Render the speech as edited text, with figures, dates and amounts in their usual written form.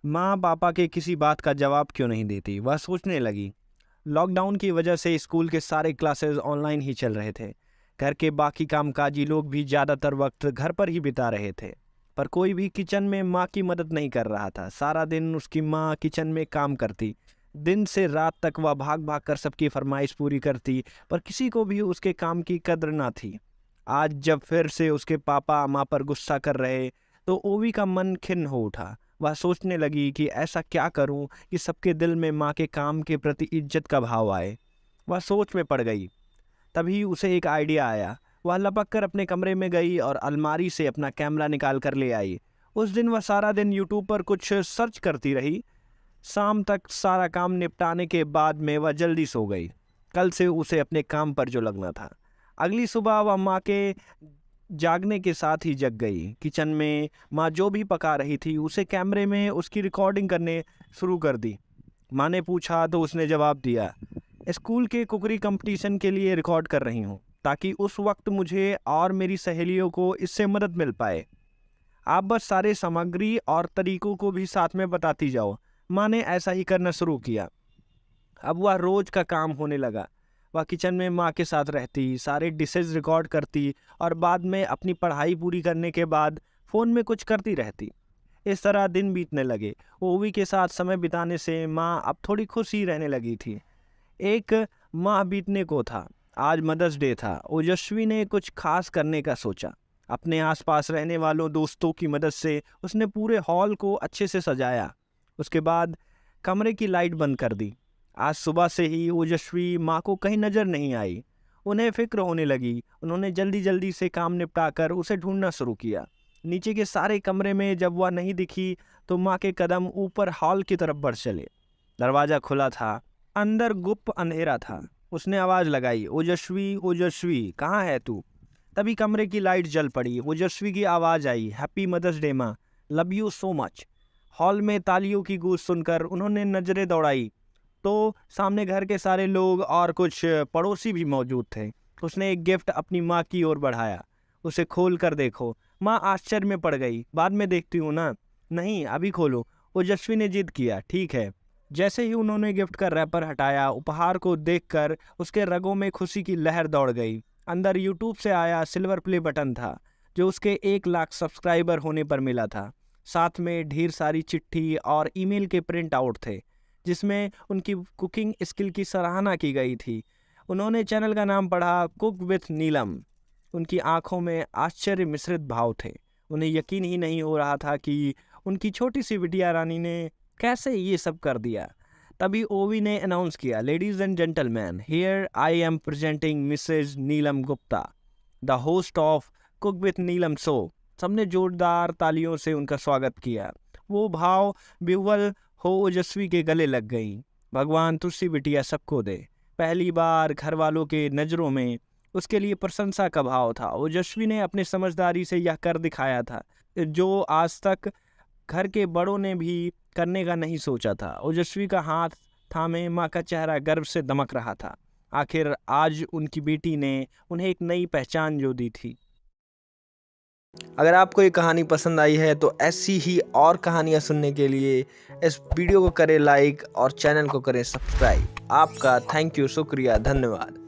माँ पापा के किसी बात का जवाब क्यों नहीं देती, वह सोचने लगी। लॉकडाउन की वजह से स्कूल के सारे क्लासेस ऑनलाइन ही चल रहे थे। घर के बाकी कामकाजी लोग भी ज़्यादातर वक्त घर पर ही बिता रहे थे। पर कोई भी किचन में माँ की मदद नहीं कर रहा था। सारा दिन उसकी माँ किचन में काम करती। दिन से रात तक वह भाग भाग कर सबकी फरमाइश पूरी करती, पर किसी को भी उसके काम की कद्र ना थी। आज जब फिर से उसके पापा माँ पर गुस्सा कर रहे, तो ओवी का मन खिन्न हो उठा। वह सोचने लगी कि ऐसा क्या करूं कि सबके दिल में माँ के काम के प्रति इज्जत का भाव आए। वह सोच में पड़ गई। तभी उसे एक आइडिया आया। वह लपक कर अपने कमरे में गई और अलमारी से अपना कैमरा निकाल कर ले आई। उस दिन वह सारा दिन यूट्यूब पर कुछ सर्च करती रही। शाम तक सारा काम निपटाने के बाद में वह जल्दी सो गई। कल से उसे अपने काम पर जो लगना था। अगली सुबह वह माँ के जागने के साथ ही जग गई। किचन में माँ जो भी पका रही थी उसे कैमरे में उसकी रिकॉर्डिंग करने शुरू कर दी। माँ ने पूछा तो उसने जवाब दिया, स्कूल के कुकरी कंपटीशन के लिए रिकॉर्ड कर रही हूँ, ताकि उस वक्त मुझे और मेरी सहेलियों को इससे मदद मिल पाए। आप बस सारे सामग्री और तरीकों को भी साथ में बताती जाओ। माँ ने ऐसा ही करना शुरू किया। अब वह रोज का काम होने लगा। वह किचन में माँ के साथ रहती, सारे डिशेज रिकॉर्ड करती और बाद में अपनी पढ़ाई पूरी करने के बाद फ़ोन में कुछ करती रहती। इस तरह दिन बीतने लगे। ओवी के साथ समय बिताने से माँ अब थोड़ी खुश ही रहने लगी थी। एक माह बीतने को था। आज मदर्स डे था। ओजस्वी ने कुछ खास करने का सोचा। अपने आसपास रहने वालों दोस्तों की मदद से उसने पूरे हॉल को अच्छे से सजाया। उसके बाद कमरे की लाइट बंद कर दी। आज सुबह से ही ओजस्वी माँ को कहीं नजर नहीं आई। उन्हें फिक्र होने लगी। उन्होंने जल्दी जल्दी से काम निपटाकर उसे ढूंढना शुरू किया। नीचे के सारे कमरे में जब वह नहीं दिखी तो माँ के कदम ऊपर हॉल की तरफ बढ़ चले। दरवाजा खुला था। अंदर गुप्त अंधेरा था। उसने आवाज लगाई, ओजस्वी ओजस्वी कहाँ है तू? तभी कमरे की लाइट जल पड़ी। ओजस्वी की आवाज आई, हैप्पी मदर्स डे माँ, love you so much. Hall में तालियों की गूंज सुनकर उन्होंने नजरें दौड़ाई तो सामने घर के सारे लोग और कुछ पड़ोसी भी मौजूद थे। उसने एक गिफ्ट अपनी माँ की ओर बढ़ाया। उसे खोल कर देखो। माँ आश्चर्य में पड़ गई। बाद में देखती हूँ ना। नहीं, अभी खोलो, ओजस्वी ने जिद किया। ठीक है। जैसे ही उन्होंने गिफ्ट का रैपर हटाया, उपहार को देखकर उसके रगों में खुशी की लहर दौड़ गई। अंदर यूट्यूब से आया सिल्वर प्ले बटन था, जो उसके 1 लाख सब्सक्राइबर होने पर मिला था। साथ में ढेर सारी चिट्ठी और ईमेल के प्रिंट आउट थे, जिसमें उनकी कुकिंग स्किल की सराहना की गई थी। उन्होंने चैनल का नाम पढ़ा, कुक विथ नीलम। उनकी आंखों में आश्चर्य मिश्रित भाव थे। उन्हें यकीन ही नहीं हो रहा था कि उनकी छोटी सी बिटिया रानी ने कैसे ये सब कर दिया। तभी ओवी ने अनाउंस किया, ladies and gentleman, here I am presenting Mrs Neelam Gupta, the host of cook with Neelam show. सबने जोरदार तालियों से उनका स्वागत किया। वो भाव विह्वल हो ओजस्वी के गले लग गई। भगवान तुझसे बिटिया सबको दे। पहली बार घर वालों के नज़रों में उसके लिए प्रशंसा का भाव था। ओजस्वी ने अपनी समझदारी से यह कर दिखाया था जो आज तक घर के बड़ों ने भी करने का नहीं सोचा था। ओजस्वी का हाथ थामे माँ का चेहरा गर्व से दमक रहा था। आखिर आज उनकी बेटी ने उन्हें एक नई पहचान जो दी थी। अगर आपको ये कहानी पसंद आई है तो ऐसी ही और कहानियाँ सुनने के लिए इस वीडियो को करें लाइक और चैनल को करें सब्सक्राइब। आपका थैंक यू, शुक्रिया, धन्यवाद।